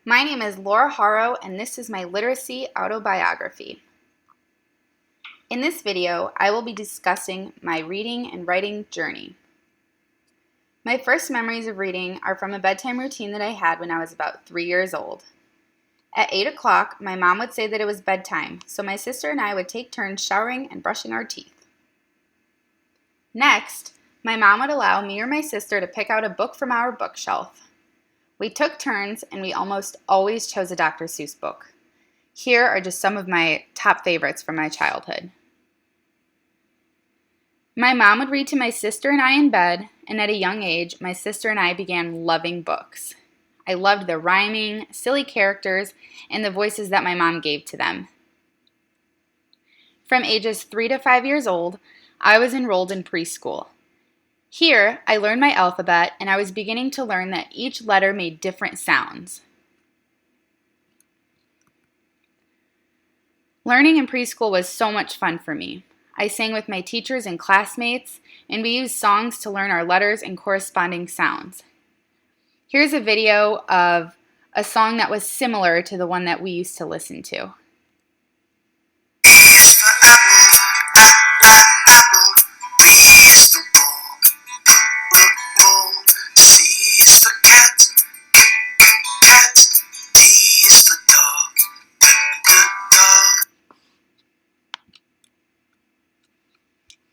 My name is Laura Haro, and this is my literacy autobiography. In this video, I will be discussing my reading and writing journey. My first memories of reading are from a bedtime routine that I had when I was about 3 years old. At 8 o'clock, my mom would say that it was bedtime, so my sister and I would take turns showering and brushing our teeth. Next, my mom would allow me or my sister to pick out a book from our bookshelf. We took turns, and we almost always chose a Dr. Seuss book. Here are just some of my top favorites from my childhood. My mom would read to my sister and I in bed, and at a young age, my sister and I began loving books. I loved the rhyming, silly characters, and the voices that my mom gave to them. From ages 3 to 5 years old, I was enrolled in preschool. Here, I learned my alphabet, and I was beginning to learn that each letter made different sounds. Learning in preschool was so much fun for me. I sang with my teachers and classmates, and we used songs to learn our letters and corresponding sounds. Here's a video of a song that was similar to the one that we used to listen to.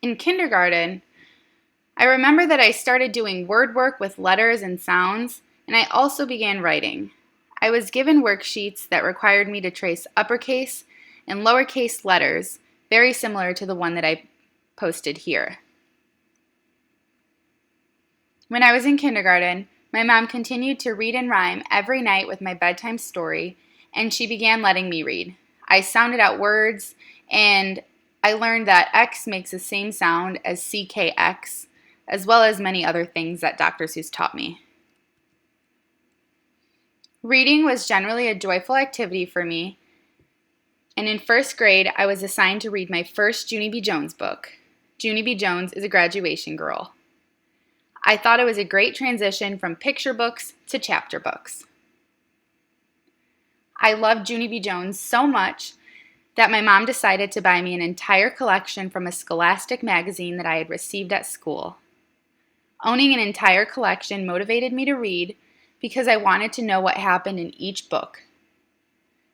In kindergarten, I remember that I started doing word work with letters and sounds, and I also began writing. I was given worksheets that required me to trace uppercase and lowercase letters, very similar to the one that I posted here. When I was in kindergarten, my mom continued to read and rhyme every night with my bedtime story, and she began letting me read. I sounded out words, and I learned that X makes the same sound as CKX, as well as many other things that Dr. Seuss taught me. Reading was generally a joyful activity for me, and in first grade, I was assigned to read my first Junie B. Jones book. Junie B. Jones is a graduation girl. I thought it was a great transition from picture books to chapter books. I loved Junie B. Jones so much that my mom decided to buy me an entire collection from a Scholastic magazine that I had received at school. Owning an entire collection motivated me to read because I wanted to know what happened in each book.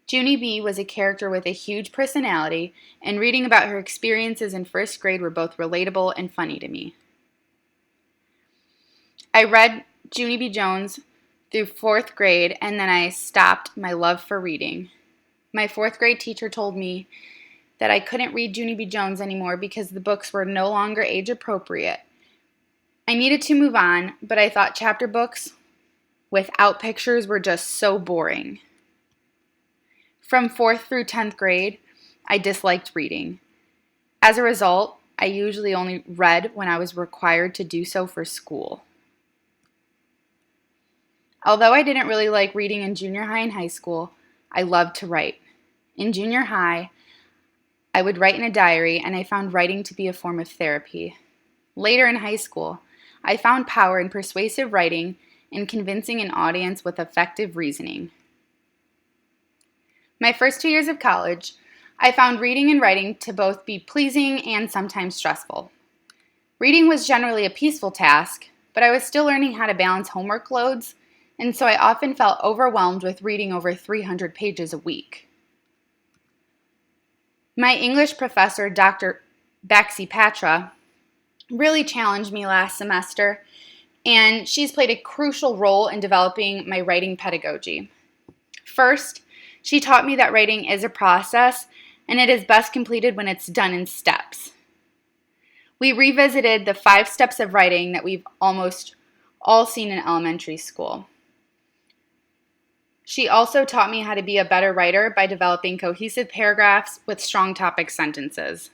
Junie B. was a character with a huge personality, and reading about her experiences in first grade were both relatable and funny to me. I read Junie B. Jones through 4th grade, and then I stopped my love for reading. My 4th grade teacher told me that I couldn't read Junie B. Jones anymore because the books were no longer age appropriate. I needed to move on, but I thought chapter books without pictures were just so boring. From 4th through 10th grade, I disliked reading. As a result, I usually only read when I was required to do so for school. Although I didn't really like reading in junior high and high school, I loved to write. In junior high, I would write in a diary, and I found writing to be a form of therapy. Later in high school, I found power in persuasive writing and convincing an audience with effective reasoning. My first 2 years of college, I found reading and writing to both be pleasing and sometimes stressful. Reading was generally a peaceful task, but I was still learning how to balance homework loads, and so I often felt overwhelmed with reading over 300 pages a week. My English professor, Dr. Baxi Patra, really challenged me last semester, and she's played a crucial role in developing my writing pedagogy. First, she taught me that writing is a process, and it is best completed when it's done in steps. We revisited the 5 steps of writing that we've almost all seen in elementary school. She also taught me how to be a better writer by developing cohesive paragraphs with strong topic sentences.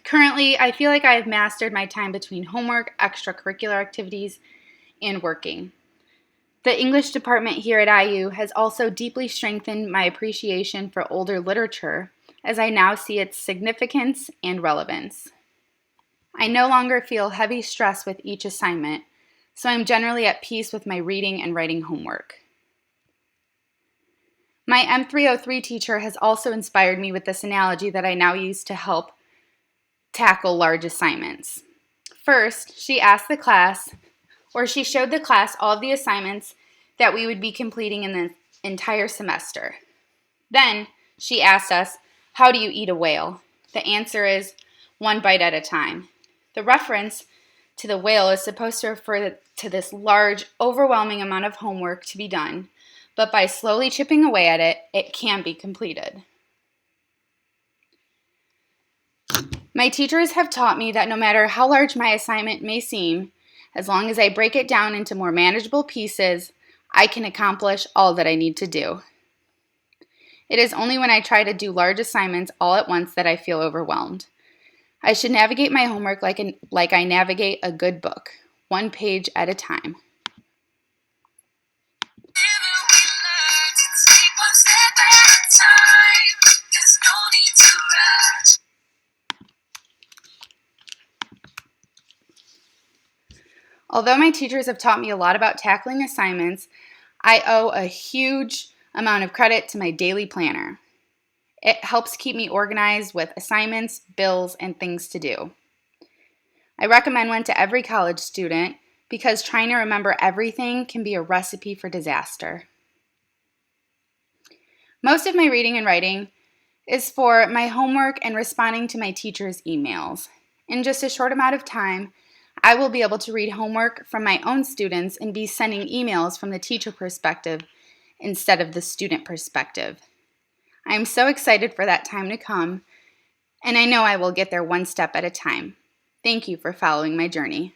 Currently, I feel like I have mastered my time between homework, extracurricular activities, and working. The English department here at IU has also deeply strengthened my appreciation for older literature, as I now see its significance and relevance. I no longer feel heavy stress with each assignment, so I'm generally at peace with my reading and writing homework. My M303 teacher has also inspired me with this analogy that I now use to help tackle large assignments. First, she showed the class all of the assignments that we would be completing in the entire semester. Then she asked us, "How do you eat a whale?" The answer is, one bite at a time. The reference to the whale is supposed to refer to this large, overwhelming amount of homework to be done, but by slowly chipping away at it, it can be completed. My teachers have taught me that no matter how large my assignment may seem, as long as I break it down into more manageable pieces, I can accomplish all that I need to do. It is only when I try to do large assignments all at once that I feel overwhelmed. I should navigate my homework like I navigate a good book, one page at a time. Although my teachers have taught me a lot about tackling assignments, I owe a huge amount of credit to my daily planner. It helps keep me organized with assignments, bills, and things to do. I recommend one to every college student because trying to remember everything can be a recipe for disaster. Most of my reading and writing is for my homework and responding to my teacher's emails. In just a short amount of time, I will be able to read homework from my own students and be sending emails from the teacher perspective instead of the student perspective. I am so excited for that time to come, and I know I will get there one step at a time. Thank you for following my journey.